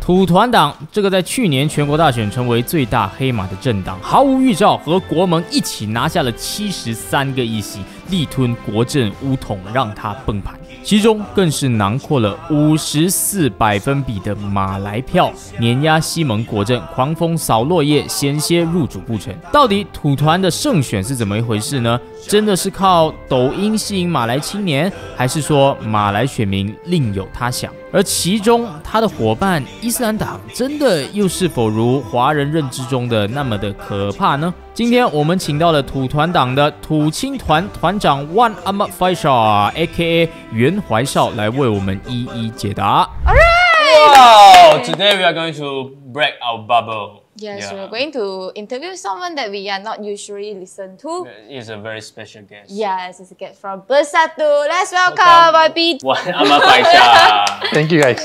土团党这个在去年全国大选成为最大黑马的政党，毫无预兆和国盟一起拿下了73个议席，力吞国政乌统，让他崩盘。其中更是囊括了54%的马来票，碾压西蒙国政，狂风扫落叶，险些入主不成。到底土团的胜选是怎么一回事呢？真的是靠抖音吸引马来青年，还是说马来选民另有他想？而其中他的伙伴伊斯兰党真的又是否如华人认知中的那么的可怕呢？今天我们请到了土团党的土青团团长Wan Ahmad Faisal，A.K.A. 袁怀少，来为我们一一解答。Wow! Today we are going to break our bubble. Yes, we're going to interview someone that we are not usually listen to. He's a very special guest. Yes, it's a guest from Bersatu. Let's welcome YB. Wan Ahmad Faisal. Thank you guys.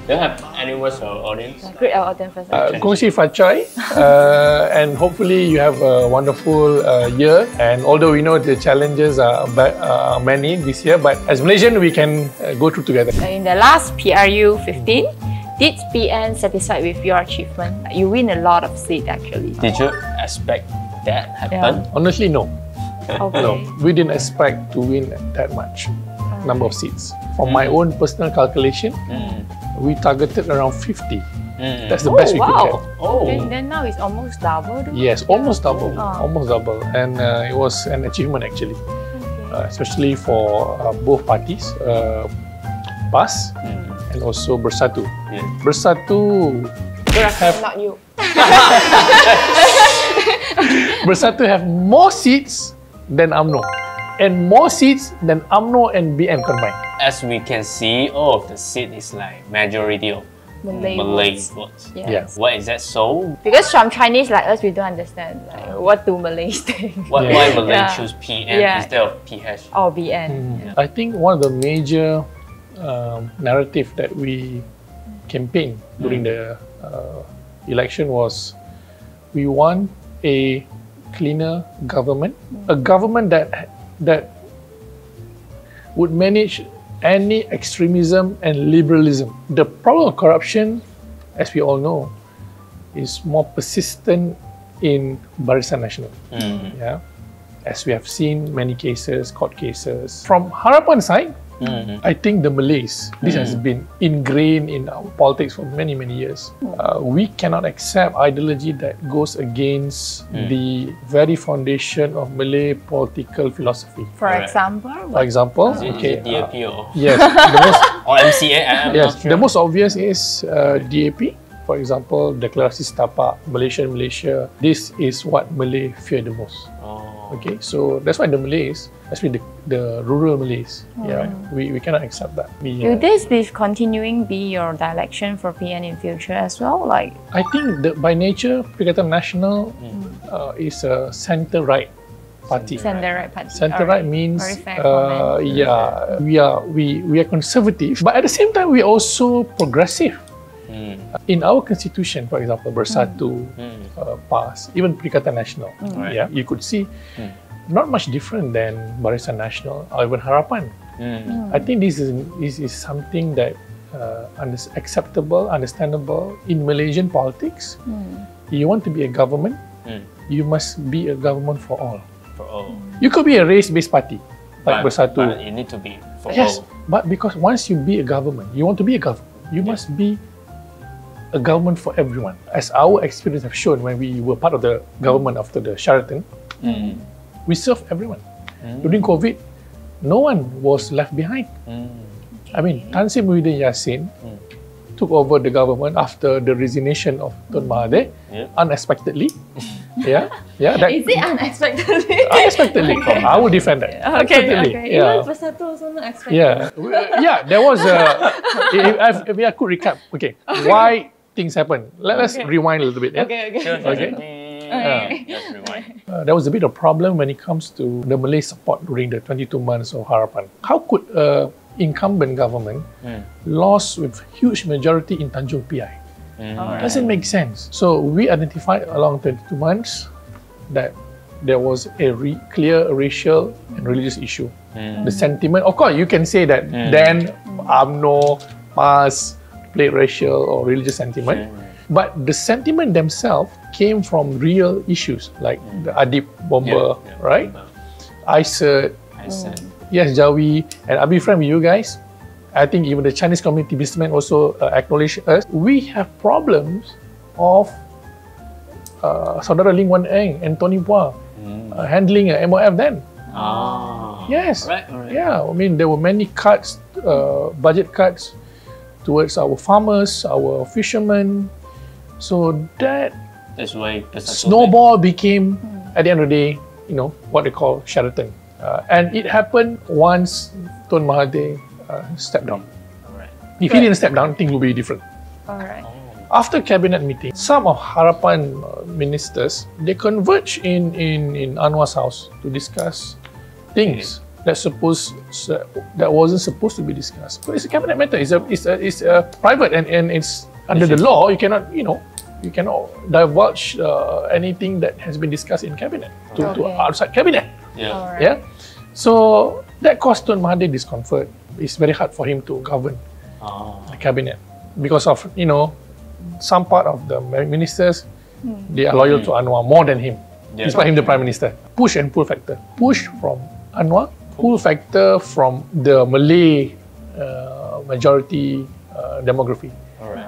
Do you have any words for our audience? Greet our audience first. Kongsi Fachai, and hopefully you have a wonderful year. And although we know the challenges are many this year, but as Malaysian we can go through together. In the last PRU 15, did PN satisfied with your achievement? You win a lot of seats actually. Did you expect that happen? Honestly, no. Okay. No, we didn't expect to win that much number of seats. From my own personal calculation, we targeted around 50. That's the best we could get. Oh. Then now it's almost double. Yes, almost double. Almost double. And it was an achievement actually, especially for both parties, PAS and also Bersatu. Yeah. Bersatu have Not you. Bersatu have more seats than UMNO, and more seats than UMNO and BN combined. As we can see, all of the seat is like majority of Malay votes. Yes. Why is that so? Because from Chinese like us, we don't understand like, what do Malays think. Why Malay choose PN instead of PH? Or BN. I think one of the major narrative that we campaigned during the election was we want a cleaner government, a government that would manage any extremism and liberalism. The problem of corruption, as we all know, is more persistent in Barisan Nasional. Yeah, as we have seen many cases, court cases. From Harapan side, I think the Malays, this has been ingrained in our politics for many years. We cannot accept ideology that goes against the very foundation of Malay political philosophy. For example? For example, Okay. DAP or yes, the most, or MCA? I'm yes, not sure. the most obvious is DAP. For example, Deklarasi Setapak, Malaysia. This is what Malay fear the most. Okay, so that's why the Malays, especially the rural Malays, we cannot accept that. Will this be continuing be your direction for PN in future as well? Like, I think that by nature, Perikatan Nasional is a centre-right party. Centre-right party. Centre-right means, Very fair comment. we are conservative, but at the same time, we are also progressive. In our constitution, for example, Bersatu, PAS, even Perikatan Nasional, you could see not much different than Barisan Nasional or even Harapan. I think this is something that acceptable, understandable in Malaysian politics. You want to be a government, you must be a government for all. For all. You could be a race-based party like Bersatu. But it need to be for all. Yes, but because once you be a government, you want to be a government, you must be a government for everyone. As our experience have shown when we were part of the government after the sheraton, we serve everyone. During COVID, no one was left behind. I mean, Tan Sri Muhyiddin Yassin took over the government after the resignation of Tun Mahathir, unexpectedly. That, is it unexpectedly? Unexpectedly. I will defend that. Okay. Even Bersatu also not expected. There was a. If I could recap, why things happen? Let's rewind a little bit. Let's rewind. There was a bit of problem when it comes to the Malay support during the 22 months of Harapan. How could incumbent government lost with huge majority in Tanjung PI? Doesn't make sense. So we identified along 22 months that there was a clear racial and religious issue. The sentiment, of course, you can say that then UMNO, PAS played racial or religious sentiment, but the sentiment themselves came from real issues like the Adib bomber, right? ISET, yes, Jawi, and I'll be frank with you guys. I think even the Chinese community businessmen also acknowledge us. We have problems of Saudara Ling Wan Eng and Tony Pua handling MOF then. Yes. Right. Yeah, I mean, there were many cuts, budget cuts towards our farmers, our fishermen. So that's why snowball became, at the end of the day, you know, what they call sheraton. And it happened once Tun Mahathir stepped down. If he didn't step down, things would be different. After cabinet meeting, some of Harapan ministers, they converge in Anwar's house to discuss things that wasn't supposed to be discussed. But it's a cabinet matter. It's a private and it's under the law. You cannot, you know, you cannot divulge anything that has been discussed in cabinet to outside cabinet. Yeah. So that caused Tun Mahathir discomfort. It's very hard for him to govern the cabinet because of, you know, some part of the ministers, they are loyal to Anwar more than him. Despite him the prime minister. Push and pull factor. Push from Anwar, pull factor from the Malay majority demography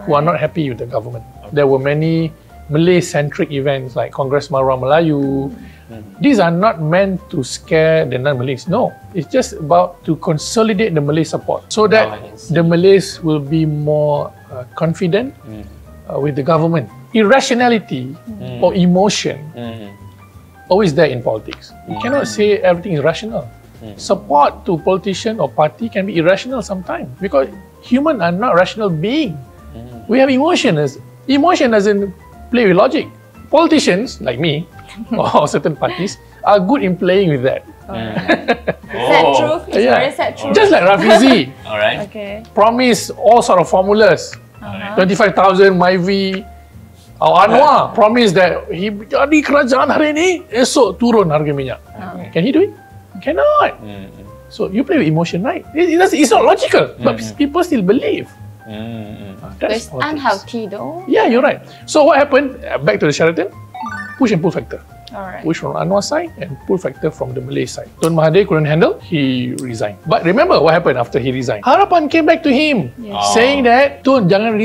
who are not happy with the government. There were many Malay-centric events like Congress Marwah Melayu. These are not meant to scare the non-Malays. No, it's just about to consolidate the Malay support so that the Malays will be more confident with the government. Irrationality or emotion always there in politics. You cannot say everything is rational. Support to politician or party can be irrational sometimes because humans are not rational beings. We have emotions. Emotion doesn't play with logic. Politicians like me or certain parties are good in playing with that. Sad truth. It's very sad truth. Just like Rafizi. Okay. Promise all sort of formulas. 25,000 MyV. Anwar promise that he jadi kerajaan hari ini, esok turun harga minyak. Can he do it? Cannot. So you play with emotion, right? It's not logical, but people still believe. It's unhealthy though. Yeah, you're right. So what happened? Back to the Sheraton, push and pull factor. Push from Anwar's side and pull factor from the Malay side. Tun Mahathir couldn't handle, he resigned. But remember what happened after he resigned? Harapan came back to him saying that, Tun, jangan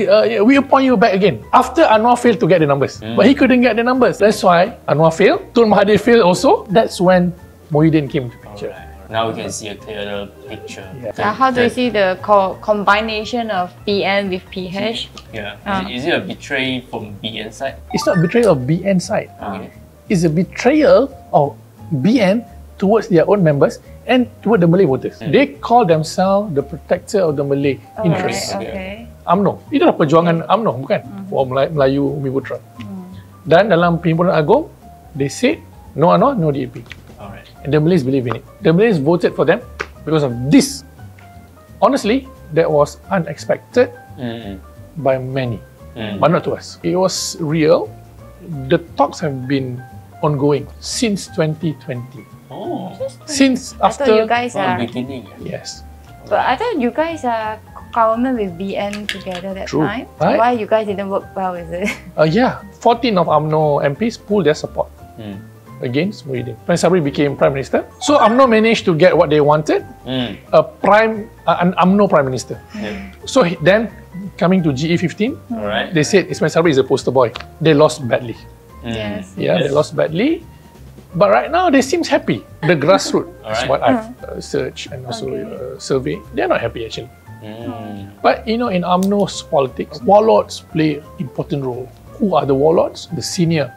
we appoint you back again. After Anwar failed to get the numbers. But he couldn't get the numbers. That's why Anwar failed. Tun Mahathir failed also. That's when Muhyiddin came to the picture. Now we can see a clearer picture. How do you see the combination of BN with PH? Is it a betrayal from BN side? It's not betrayal of BN side. It's a betrayal of BN towards their own members and toward the Malay voters. They call themselves the protector of the Malay interests. UMNO. Itulah perjuangan UMNO, bukan? For Melayu Umi Putra. Dan dalam Perhimpunan Agong, they said no UMNO, no DAP. And the Malays believe in it. The Malays voted for them because of this. Honestly, that was unexpected by many, but not to us. It was real. The talks have been ongoing since 2020. Since after you guys are beginning. Yes. But I thought you guys are government with BN together that time. Right? Why you guys didn't work well with it? 14 of UMNO MPs pulled their support against Muhyiddin. When Sabri became Prime Minister, so UMNO managed to get what they wanted, an UMNO Prime Minister. So then, coming to GE15, they said Ismail Sabri is a poster boy. They lost badly. They lost badly. But right now, they seem happy. The grassroots, is what I've searched and also surveyed, they're not happy actually. But you know, in UMNO's politics, warlords play an important role. Who are the warlords? The senior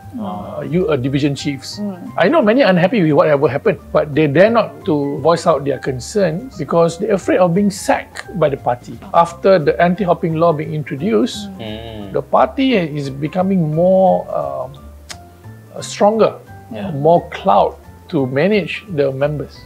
division chiefs. I know many are unhappy with whatever happened, but they dare not to voice out their concerns because they're afraid of being sacked by the party. After the anti-hopping law being introduced, the party is becoming more stronger, more clout to manage the members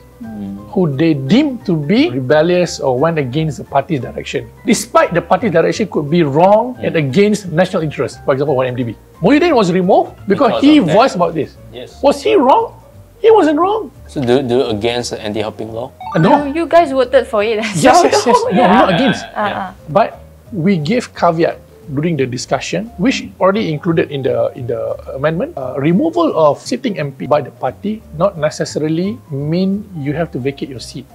who they deem to be rebellious or went against the party's direction. Despite the party's direction could be wrong and against national interest. For example, 1MDB. Muhyiddin was removed because he voiced about this. Was he wrong? He wasn't wrong. So do you against the anti-hopping law? No. You guys voted for it. Yes. No, we're not against. Yeah. But we gave caveat during the discussion, which already included in the amendment. Removal of sitting MP by the party not necessarily mean you have to vacate your seat.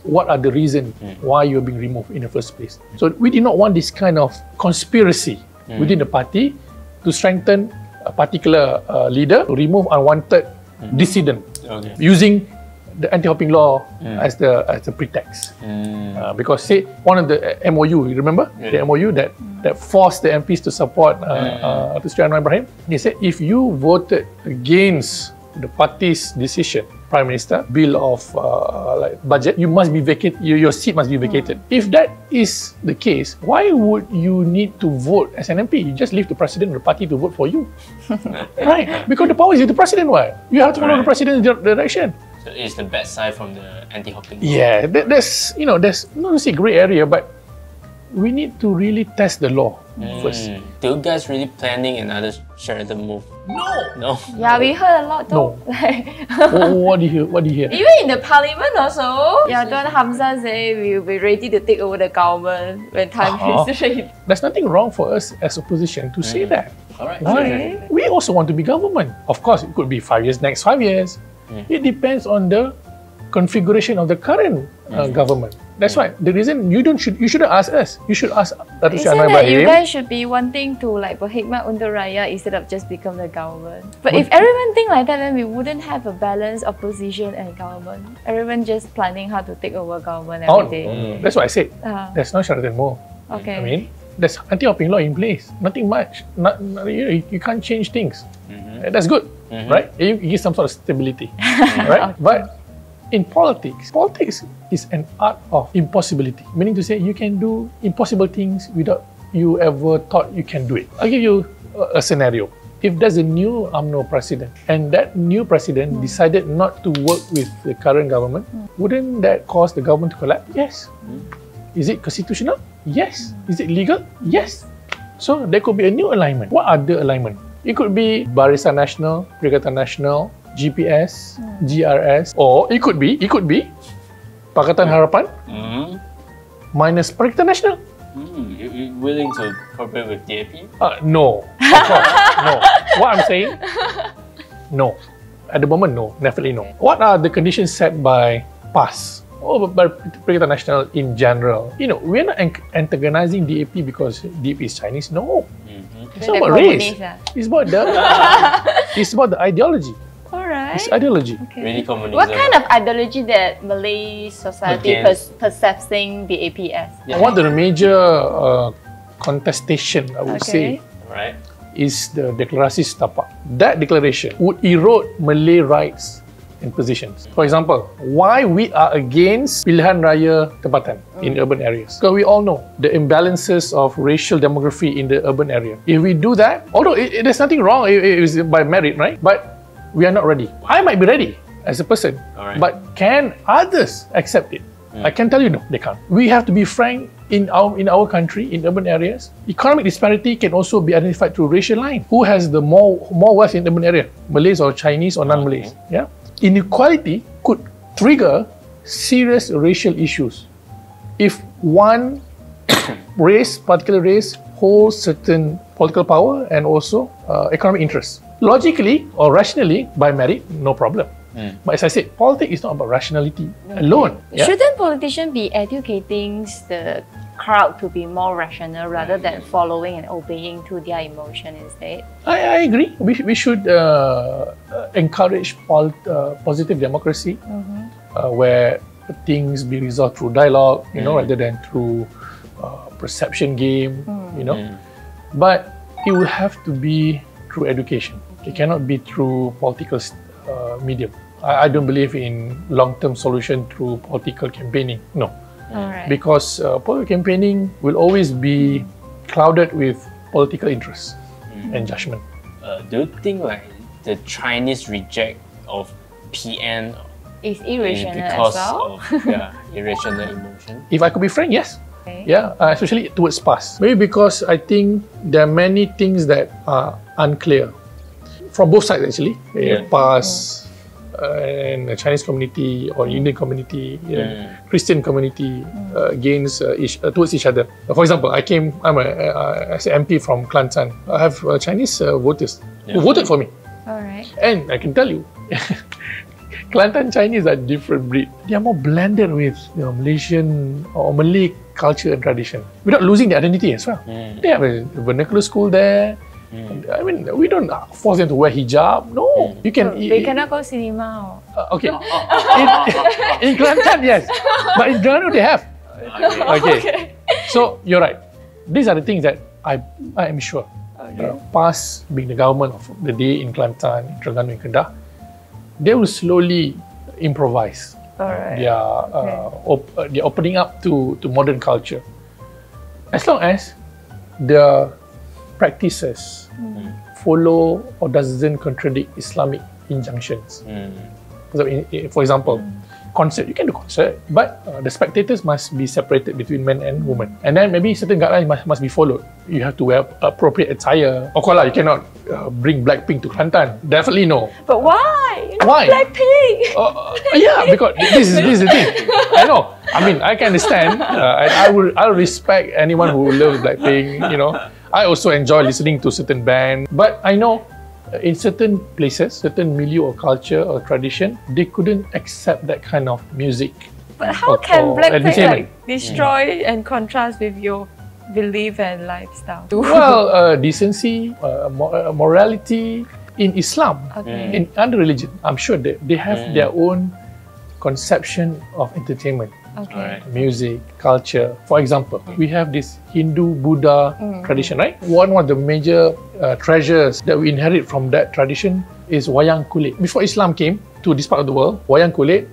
What are the reasons why you're being removed in the first place? So we did not want this kind of conspiracy within the party to strengthen a particular leader, to remove unwanted dissident using the anti-hopping law as the pretext. Because say one of the MOU, you remember the MOU that forced the MPs to support to Sri Ibrahim. They said if you voted against the party's decision, Prime Minister, bill of like budget, you must be vacated. Your seat must be vacated. If that is the case, why would you need to vote as an MP? You just leave the president of the party to vote for you, right? Because the power is with the president. Why? You have to follow the president's direction. So it's the bad side from the anti-hopping law. Yeah, there's there's not to say grey area, but we need to really test the law first. Do you guys really planning another Sheraton move? No. Yeah, we heard a lot though. No. What do you hear? Even in the parliament also. Yeah, Tuan Hamza say we'll be ready to take over the government when time is ready. There's nothing wrong for us as opposition to say that. Alright. Why? We also want to be government. Of course, it could be 5 years, next 5 years. It depends on the configuration of the current government. That's why the reason you shouldn't ask us. You should ask Datuk Sri Isn't Anwar that you Ibrahim. guys should be wanting to like berkhidmat untuk rakyat instead of just become the government. But if everyone think like that, then we wouldn't have a balanced opposition and government. Everyone just planning how to take over government every day. That's why I said there's no Sheraton move. Okay. I mean, there's anti-hopping law in place. Nothing much. You can't change things. That's good, right? You give some sort of stability, right? But in politics is an art of impossibility. Meaning to say, you can do impossible things without you ever thought you can do it. I'll give you a scenario. If there's a new UMNO president and that new president decided not to work with the current government, wouldn't that cause the government to collapse? Yes. Is it constitutional? Yes. Is it legal? Yes. So there could be a new alignment. What other alignment? It could be Barisan Nasional, Perikatan Nasional, GPS, GRS, or it could be Pakatan Harapan minus Perikatan Nasional. You willing to cooperate with DAP? No, of course, no. What I'm saying, no. At the moment, no, definitely no. What are the conditions set by PAS or by Perikatan Nasional in general? We're not antagonizing DAP because DAP is Chinese. No, it's not about race. It's about the ideology. Alright. It's ideology. Okay. Really communism. What kind of ideology that Malay society perceiving DAP as? One of the major contestation, I would say, Right. is the Deklarasi Setapak. That declaration would erode Malay rights and positions. For example, why we are against pilihan raya tempatan in urban areas? Because we all know the imbalances of racial demography in the urban area. If we do that, although there's nothing wrong, it is by merit, right? But we are not ready. I might be ready as a person, but can others accept it? I can tell you no, they can't. We have to be frank in our country, in urban areas. Economic disparity can also be identified through racial line. Who has the more wealth in urban area? Malays or Chinese or non-Malays? Yeah. Inequality could trigger serious racial issues if one particular race holds certain political power and also economic interests. Logically or rationally, by merit, no problem. But as I said, politics is not about rationality alone. Yeah? Shouldn't politicians be educating the crowd to be more rational rather than following and obeying to their emotion instead? I agree. We should encourage positive democracy where things be resolved through dialogue, rather than through perception game, But it will have to be through education. It cannot be through political medium. I don't believe in long-term solution through political campaigning. No. Because political campaigning will always be clouded with political interests and judgment. Do you think like the Chinese reject of PN is irrational because as well? of irrational emotion? If I could be frank, yes. Yeah, especially towards PAS. Maybe because I think there are many things that are unclear from both sides actually. PAS, and the Chinese community or Indian community, Christian community towards each other. For example, I'm as an MP from Kelantan. I have Chinese voters who voted for me. All right. And I can tell you, Kelantan Chinese are different breed. They are more blended with Malaysian or Malay culture and tradition without losing their identity as well. They have a vernacular school there. I mean, we don't force them to wear hijab. No, you can. They cannot go cinema. Okay. In Kelantan, yes, but in Terengganu they have. Okay. So you're right. These are the things that I am sure. PAS being the government of the day in Kelantan, in Terengganu, in Kedah, they will slowly improvise. Alright. They're opening up to modern culture. As long as their practices follow or doesn't contradict Islamic injunctions. For example, concert, you can do concert, but the spectators must be separated between men and women. And then maybe certain guidelines must be followed. You have to wear appropriate attire. Of course, you cannot bring Blackpink to Kelantan. Definitely no. But why? Why? Blackpink! Yeah, because this is the thing. I know. I mean, I can understand. I'll respect anyone who loves Blackpink, I also enjoy listening to certain bands. But I know in certain places, certain milieu or culture or tradition, they couldn't accept that kind of music. But how can Blackpink destroy and contrast with your belief and lifestyle? Well, decency, morality in Islam, in other religion, I'm sure they have their own conception of entertainment. Music, culture. For example, we have this Hindu-Buddha tradition, right? One of the major treasures that we inherit from that tradition is wayang kulit. Before Islam came to this part of the world, wayang kulit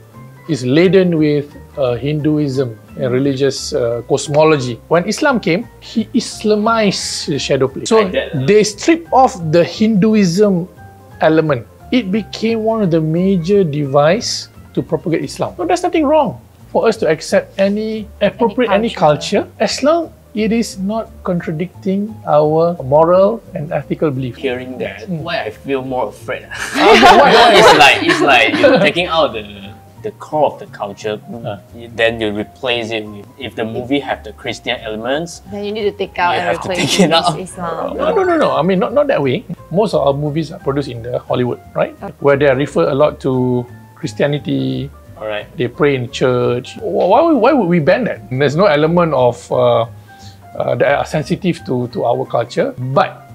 is laden with Hinduism and religious cosmology. When Islam came, he Islamized the shadow play. So they stripped off the Hinduism element. It became one of the major devices to propagate Islam. So there's nothing wrong for us to accept any culture as long it is not contradicting our moral and ethical belief. Hearing that, why I feel more afraid. It's like you're taking out the core of the culture, then you replace it with, if the movie have the Christian elements, then you need to take out and replace it with Islam. No. I mean, not that way. Most of our movies are produced in the Hollywood, right? Where they refer a lot to Christianity. Alright. They pray in church. Why would we ban that? There's no element of that are sensitive to our culture. But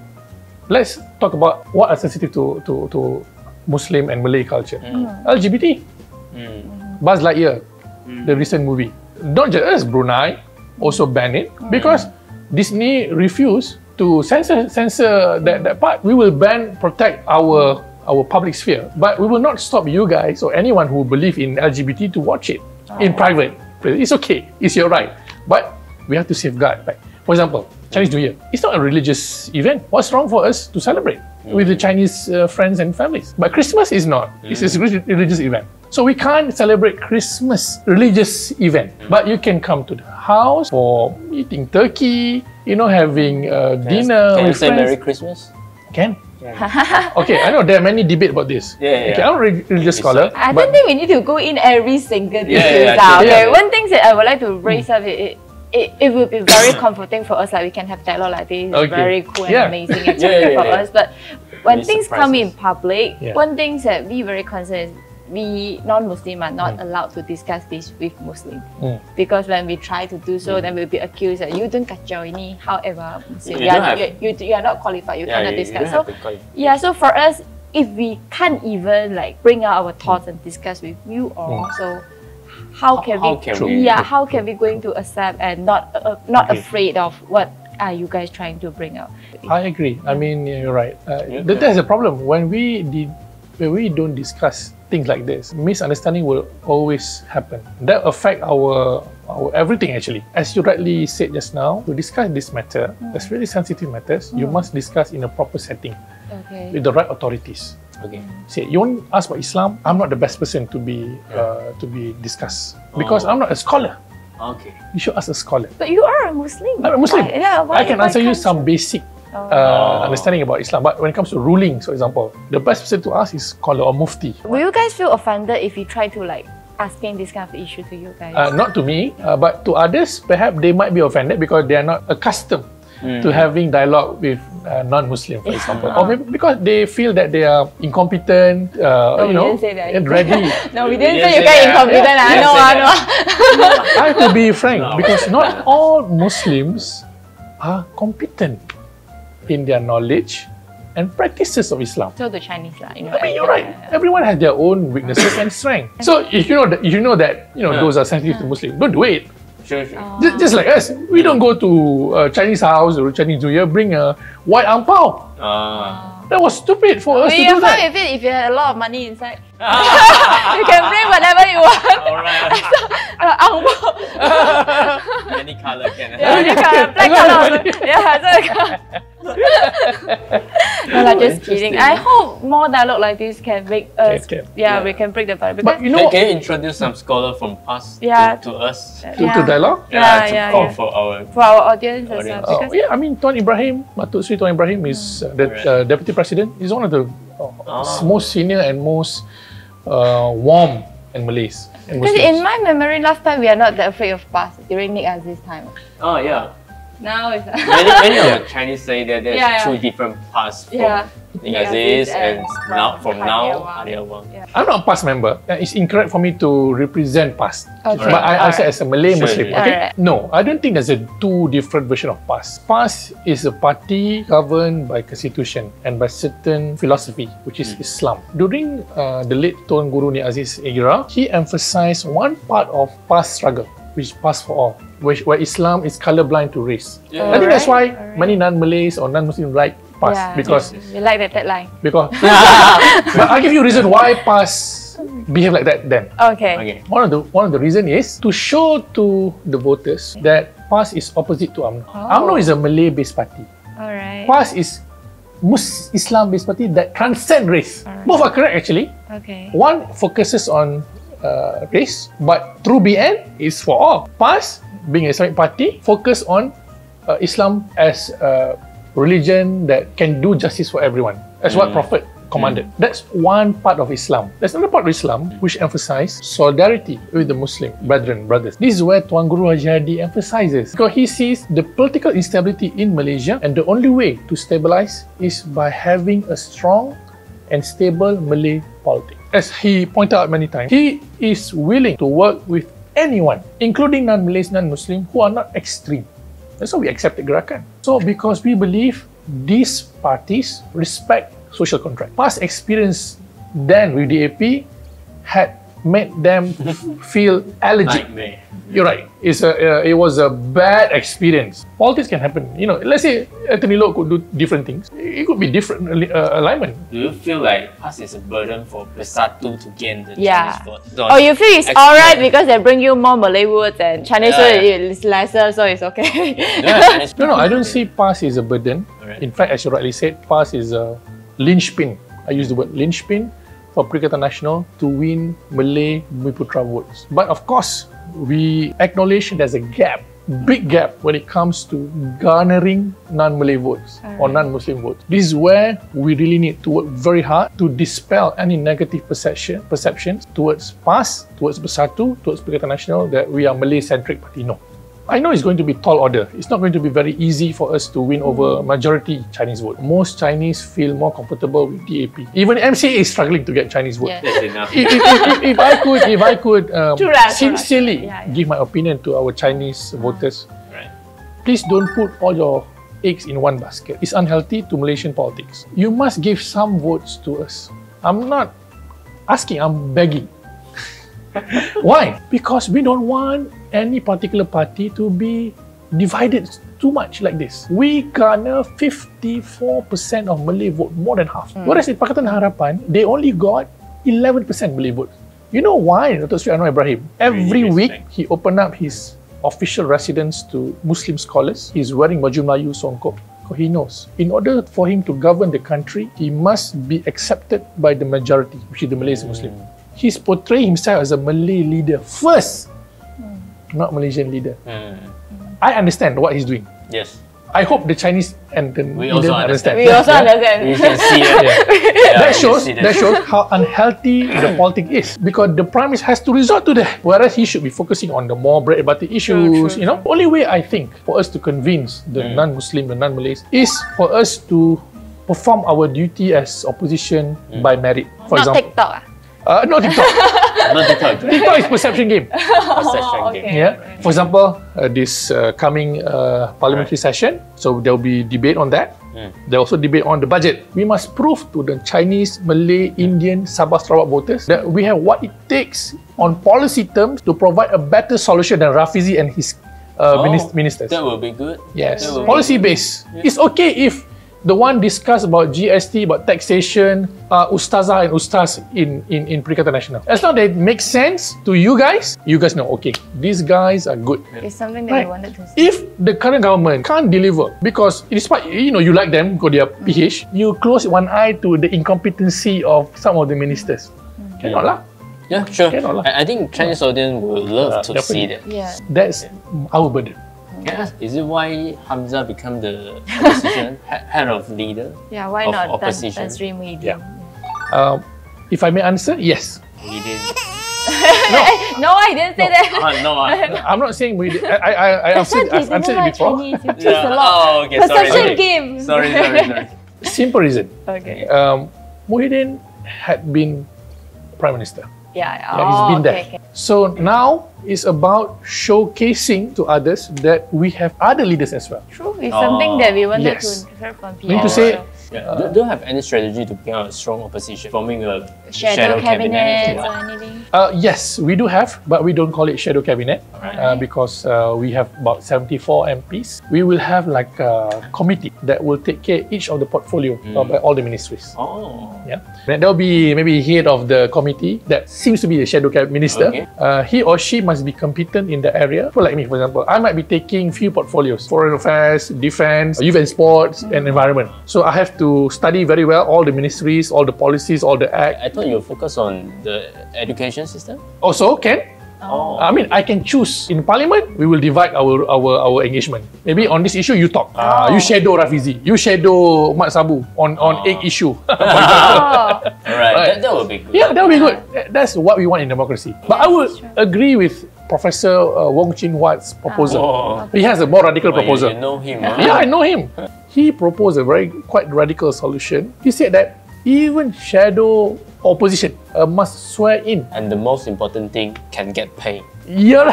let's talk about what are sensitive to Muslim and Malay culture. LGBT. Buzz Lightyear, the recent movie. Not just us, Brunei also banned it because Disney refused to censor that part. We will protect our public sphere, but we will not stop you guys or anyone who believe in LGBT to watch it in private. It's okay, it's your right, but we have to safeguard. Like, for example, Chinese New Year, it's not a religious event. What's wrong for us to celebrate with the Chinese friends and families? But Christmas is not. It's a religious event. So we can't celebrate Christmas religious event, but you can come to the house for eating turkey, having dinner Can you with say friends. Merry Christmas? Can? Okay, I know there are many debate about this. Okay, I'm a religious scholar. I don't think we need to go in every single detail. One thing that I would like to raise up it will be very comforting for us. Like we can have dialogue like this. It's very cool and amazing experience for us. But when things come in public, one thing that we very concerned is we non-Muslim are not allowed to discuss this with Muslim because when we try to do so, then we'll be accused that you don't kacau ini. However, Muslim, you are not qualified. You cannot discuss. So for us, if we can't even bring out our thoughts and discuss with you all, so how can we going to accept and not afraid of what are you guys trying to bring out? I agree. I mean, you're right. That's the problem when we don't discuss things like this. Misunderstanding will always happen. That affect our everything actually. As you rightly said just now, to discuss this matter, that's really sensitive matters. You must discuss in a proper setting with the right authorities. Say you want to ask about Islam, I'm not the best person to be discussed because I'm not a scholar. You should ask a scholar. But you are a Muslim. I'm a Muslim. I can answer you some basic understanding about Islam. But when it comes to rulings, for example, the best person to ask is called a mufti. Will you guys feel offended if we try to like asking this kind of issue to you guys? Not to me, but to others, perhaps they might be offended because they are not accustomed to having dialogue with non-Muslim, for example, or maybe because they feel that they are incompetent, you know, and ready. No, we didn't say you guys incompetent. I know. I have to be frank because not all Muslims are competent in their knowledge and practices of Islam. So the Chinese lah, you know. I mean, you're right. Everyone has their own weaknesses and strengths. So if you know that those are sensitive to Muslims, don't do it. Sure. Just like us, we don't go to a Chinese house or Chinese New Year, bring a white ang pao. That was stupid for us to do You're that. fine with it if you had a lot of money inside. You can bring whatever you want. Alright. Ang pao. Any color can. Black color. No, like, just kidding. I hope more dialogue like this can make us. We can break the barrier. But you know, can you introduce some scholar from past to us? to dialogue? For our audience as well. I mean, Tuan Ibrahim, Datuk Sri Tuan Ibrahim is the Deputy President. He's one of the most senior and most warm and Malays. Because in my memory, last time we are not that afraid of PAS during Nick Aziz's time. Oh yeah. Now it's many of the Chinese say that there's two different PAS from Nick Aziz and from now Adiawang. I'm not a PAS member. It's incorrect for me to represent PAS. Okay. But I say as a Malay Muslim. Sure. Okay? No, I don't think there's two different versions of PAS. PAS is a party governed by constitution and by certain philosophy, which is Islam. During the late Tuan Guru Nick Aziz era, he emphasized one part of PAS struggle, which is PAS for all, where Islam is colorblind to race. I think that's why many non-Malays or non-Muslims like PAS because we like that line. Because but I'll give you a reason why PAS behave like that then. Okay. One of the reason is to show to the voters that PAS is opposite to UMNO. UMNO is a Malay-based party. Alright. PAS is Islam-based party that transcend race. Both are correct actually. Okay. One focuses on race, but through BN is for all. PAS, being an Islamic party, focus on Islam as a religion that can do justice for everyone. That's what Prophet commanded. That's one part of Islam. There's another part of Islam which emphasizes solidarity with the Muslim brothers. This is where Tuan Guru Haji Hadi emphasizes, because he sees the political instability in Malaysia, and the only way to stabilize is by having a strong and stable Malay politics. As he pointed out many times, he is willing to work with anyone, including non-Malays, non-Muslim, who are not extreme. That's why we accepted Gerakan. So because we believe these parties respect social contract. Past experience then with DAP had made them feel allergic. Nightmare. You're right. It was a bad experience. Politics can happen. Let's say Anthony Loke could do different things. It could be different alignment. Do you feel like PAS is a burden for Bersatu to gain the Chinese vote? Or you feel it's alright because they bring you more Malay words and Chinese words is lesser, so it's okay. No, I don't see PAS is a burden. In fact, as you rightly said, PAS is a linchpin. I use the word linchpin for Perikatan Nasional to win Malay Bumiputra votes. But of course, we acknowledge there's a gap, big gap when it comes to garnering non-Malay votes or non-Muslim votes. This is where we really need to work very hard to dispel any negative perceptions towards PAS, towards Bersatu, towards Perikatan Nasional that we are Malay-centric party. No. I know it's going to be tall order. It's not going to be very easy for us to win over majority Chinese vote. Most Chinese feel more comfortable with DAP. Even MCA is struggling to get Chinese vote. That's enough. If I could sincerely give my opinion to our Chinese voters, please don't put all your eggs in one basket. It's unhealthy to Malaysian politics. You must give some votes to us. I'm not asking, I'm begging. Why? Because we don't want any particular party to be divided too much like this. We garner 54% of Malay vote, more than half. Whereas in Pakatan Harapan, they only got 11% Malay vote. You know why, Datuk Sri Anwar Ibrahim? Every week, he opened up his official residence to Muslim scholars. He's wearing baju Melayu songkok. He knows, in order for him to govern the country, he must be accepted by the majority, which is the Malays and Muslim. He's portraying himself as a Malay leader first, not Malaysian leader. I understand what he's doing. Yes. I hope the Chinese and the We also understand. We also understand. You can see it. That shows how unhealthy the politics is, because the Prime Minister has to resort to that, whereas he should be focusing on the more bread and butter issues. You know, only way I think for us to convince the non-Muslim, the non-Malays, is for us to perform our duty as opposition by merit. For Not example, TikTok. not TikTok. Not TikTok. TikTok is perception game. Perception game. Okay. Yeah. For example, this coming parliamentary session, so there will be debate on that. There also debate on the budget. We must prove to the Chinese, Malay, Indian, Sabah Sarawak voters that we have what it takes on policy terms to provide a better solution than Rafizi and his ministers. That will be good. Yes, That will be policy based. Yeah. It's okay if the one discuss about GST, about taxation, ustazah and ustaz in Perikatan Nasional. As long as it makes sense to you guys know, okay, these guys are good. It's something that Right. we wanted to see. If the current government can't deliver, because despite, you know, you like them, go their PH, you close one eye to the incompetency of some of the ministers. Cannot lah. Yeah, sure. Cannot lah. I think Chinese audience will love to see that. Yeah. That's our burden. Yeah. Is it why Hamza become the opposition head of leader? Yeah, why Of not opposition. Tan Sri Muhyiddin? Yeah. If I may answer, yes. He did. No, I didn't say that. No. I'm not saying I've answered it before. Chinese. You choose a lot. Oh, okay. Perception Sorry. game. Sorry. Simple reason. Okay. Muhyiddin had been Prime Minister. Yeah. Yeah, he's been there. Okay. So now it's about showcasing to others that we have other leaders as well. True. It's something that we wanted Yes. to hear from Mean people. to say, Yeah. Do you have any strategy to become a strong opposition? Forming a shadow cabinet Yeah. or anything. Yes, we do have, but we don't call it shadow cabinet Alright. because we have about 74 MPs. We will have like a committee that will take care each of the portfolio of all the ministries. Oh. Yeah, then there'll be maybe head of the committee that seems to be the shadow cabinet minister. Okay. He or she must be competent in the area. For like me, for example, I might be taking few portfolios: foreign affairs, defense, youth and sports, and environment. So I have to study very well all the ministries, all the policies, all the act. I thought you focus on the education system. Also, can. Oh. I mean, I can choose. In Parliament, we will divide our engagement. Maybe on this issue, you talk. You shadow Rafizi. You shadow Mat Sabu on egg issue. Oh. Alright. That would be good. Yeah, that would be good. That's what we want in democracy. But I would agree with Professor Wong Chin-Huat's proposal. Oh. He has a more radical Oh, proposal. You know him, huh? Yeah, I know him. He proposed a quite radical solution. He said that even shadow opposition must swear in. And the most important thing, can get paid. Yeah.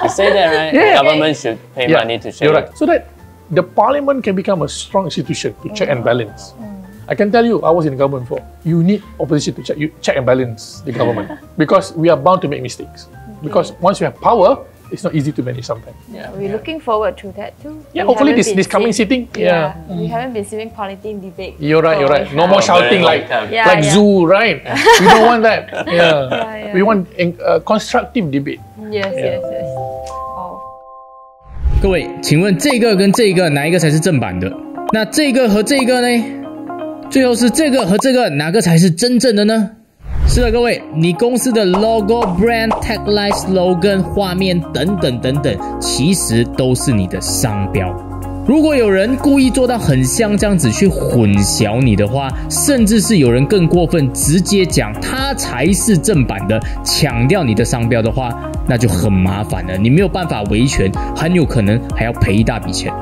You say that, right? Yeah. The government should pay money to share. You're right. So that the parliament can become a strong institution to check and balance. I can tell you, I was in the government before. You need opposition to check and balance the government because we are bound to make mistakes. Because once you have power, it's not easy to manage sometimes. Yeah. We're looking forward to that too. Yeah, We hopefully haven't this been coming seeing- sitting. Yeah. We haven't been seeing politics debate. You're right. You're right. No more Oh, shouting very like long time. Yeah, like yeah. zoo, right? We don't want that. Yeah. Yeah. We want constructive debate. Yes. Oh. 各位，请问这个跟这个哪一个才是正版的？那这个和这个呢？最后是这个和这个哪个才是真正的呢？是的，各位，你公司的 logo、brand、tagline、slogan、画面等等等等，其实都是你的商标。如果有人故意做到很像这样子去混淆你的话，甚至是有人更过分，直接讲它才是正版的，强调你的商标的话，那就很麻烦了。你没有办法维权，很有可能还要赔一大笔钱。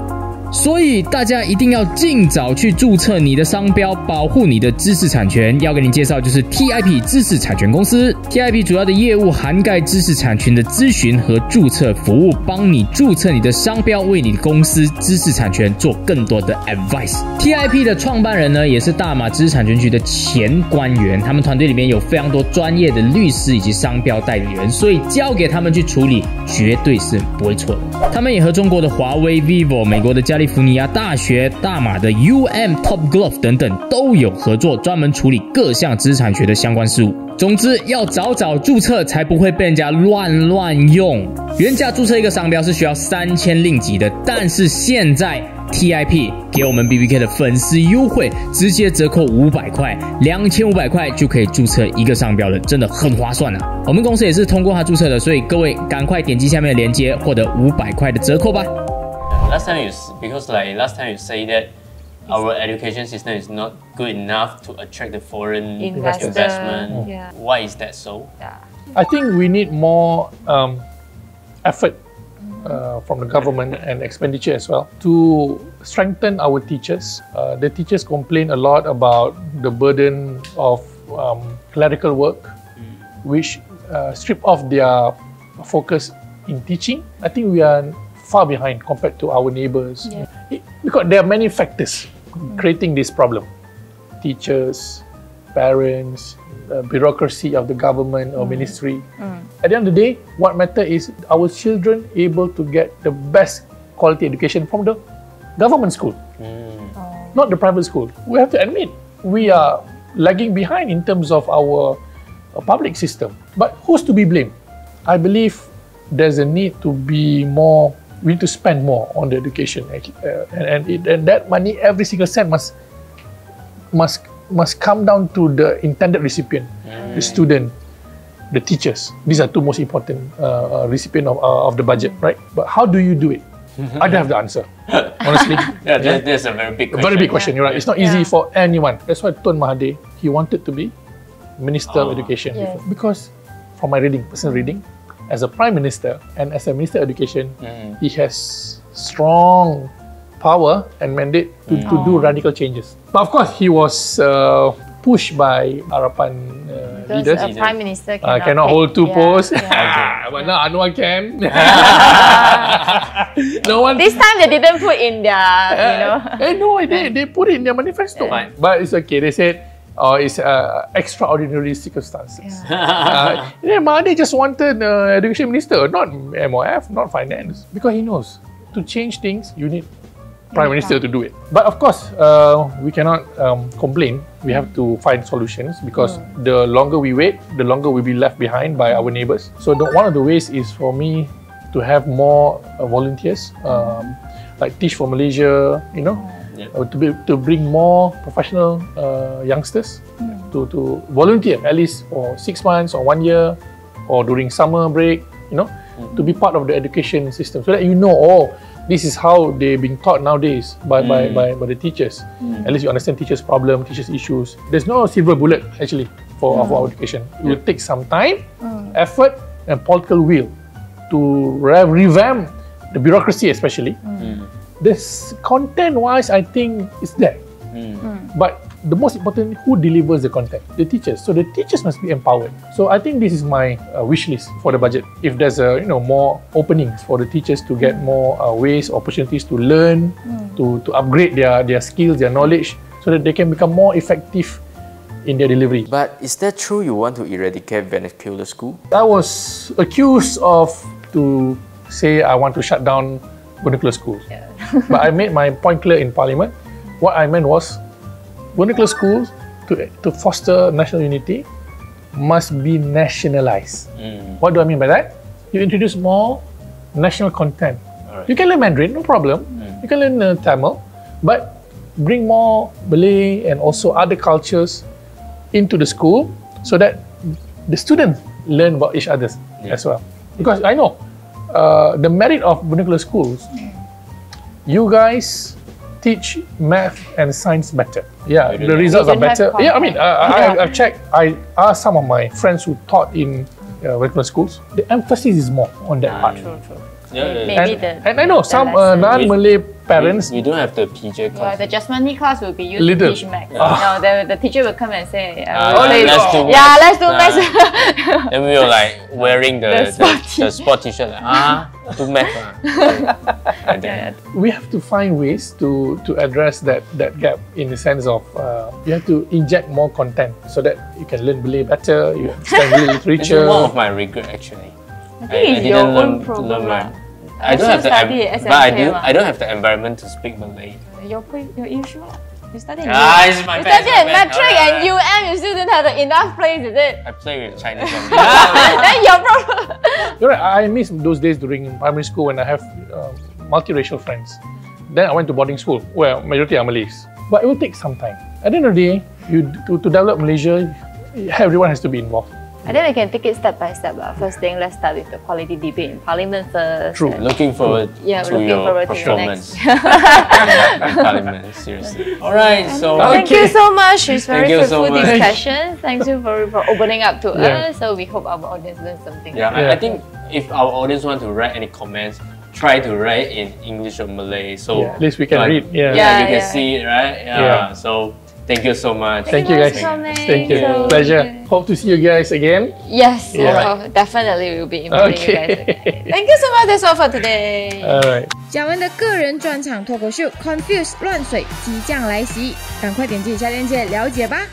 所以大家一定要尽早去注册你的商标，保护你的知识产权。要给你介绍就是 TIP 知识产权公司。TIP 主要的业务涵盖知识产权的咨询和注册服务，帮你注册你的商标，为你的公司知识产权做更多的 advice。TIP 的创办人呢，也是大马知识产权局的前官员，他们团队里面有非常多专业的律师以及商标代理人，所以交给他们去处理，绝对是不会错的。他们也和中国的华为、vivo、美国的加利福尼亚大学、大马的 Top Glove 等等都有合作，专门处理各项知识产权的相关事务。总之，要早注册，才不会被人家乱用。原价注册一个商标是需要3000令吉的，但是现在 TIP 给我们 BBK 的粉丝优惠，直接折扣500块，2500块就可以注册一个商标了，真的很划算啊！我们公司也是通过它注册的，所以各位赶快点击下面的链接，获得500块的折扣吧。last time last time you say that our education system is not good enough to attract the foreign investment. Yeah. Why is that so? Yeah. I think we need more effort from the government and expenditure as well to strengthen our teachers. The teachers complain a lot about the burden of clerical work, which strip off their focus in teaching. I think we are far behind compared to our neighbours. Yeah. Because there are many factors creating this problem. Teachers, parents, bureaucracy of the government or ministry. At the end of the day, what matters is our children able to get the best quality education from the government school, not the private school. We have to admit, we are lagging behind in terms of our public system. But who's to be blamed? I believe there's a need to be more, we need to spend more on the education. And that money, every single cent must come down to the intended recipient, the student, the teachers. These are two most important recipient of the budget, right? But how do you do it? I don't have the answer, honestly. Yeah, that's a very big question. Very big question, you're right. It's not easy for anyone. That's why Tun Mahathir, he wanted to be Minister of Education. Yes. Because from my reading, personal reading, as a Prime Minister and as a Minister of Education, he has strong power and mandate to do radical changes. But of course, he was pushed by Harapan leaders. A Prime Minister cannot hold two posts. Yeah. But now Anwar can. No one. This time they didn't put in their, No, they put it in their manifesto. But it's okay. They said, it's extraordinary circumstances. Mahathir just wanted education minister, not MOF, not finance, because he knows to change things you need Prime Minister to do it. But of course, we cannot complain. We have to find solutions because the longer we wait, the longer we'll be left behind by our neighbours. So one of the ways is for me to have more volunteers, like Teach for Malaysia, to bring more professional youngsters to volunteer at least for 6 months or 1 year or during summer break, to be part of the education system so that this is how they're being taught nowadays by the teachers. At least you understand teachers' problem, teachers' issues. There's no silver bullet actually for our education. It will take some time, effort, and political will to revamp the bureaucracy, especially. This content-wise, I think it's there. But the most important, who delivers the content? The teachers. So the teachers must be empowered. So I think this is my wish list for the budget. If there's more openings for the teachers to get more ways, opportunities to learn, to upgrade their skills, their knowledge, so that they can become more effective in their delivery. But is that true you want to eradicate vernacular school? I was accused to say I want to shut down vernacular schools. But I made my point clear in Parliament. What I meant was, vernacular schools, to foster national unity, must be nationalized. What do I mean by that? You introduce more national content. You can learn Mandarin, no problem. You can learn Tamil, but bring more Malay and also other cultures into the school so that the students learn about each other as well. Because I know the merit of vernacular schools, you guys teach math and science better. Yeah, the results are better. Yeah, I mean, I've checked. I asked some of my friends who taught in vernacular schools. The emphasis is more on that part. True. Yeah. And I know some non-Malay parents. We don't have the PJ class. The Jasmani class will be used Little. to teach math. No, the teacher will come and say, let's do let's do math. Then we were like wearing the sport t-shirt. Do math. We have to find ways to address that gap in the sense of you have to inject more content so that you can learn Malay better, you understand Malay literature. It's one of my regret actually. I think it's your own problem. I don't have I don't have the environment to speak Malay. Your issue. You studied in it's my you bad. studied in Matric and you still didn't have enough place, is it? I play with Chinese. Then your problem. You're right, I miss those days during primary school when I have multiracial friends. Then I went to boarding school where majority are Malays. But it will take some time. At the end of the day, to develop Malaysia, everyone has to be involved. I think we can take it step by step. First thing, let's start with the quality debate in Parliament first. True. Looking forward to your performance in Parliament. Seriously. All right. So thank you so much. It's very fruitful discussion. Thank you for opening up to us. So we hope our audience learns something. I think if our audience want to write any comments, try to write in English or Malay. So at least we can read. You can see it, right? So thank you so much. Thank you guys. Thank you. Pleasure. Hope to see you guys again. Yes. Definitely we'll be inviting you guys again. Thank you so much. That's all for today. Alright. 贾文的个人专场脱口秀 Confuse 乱水即将来袭，赶快点击以下链接了解吧。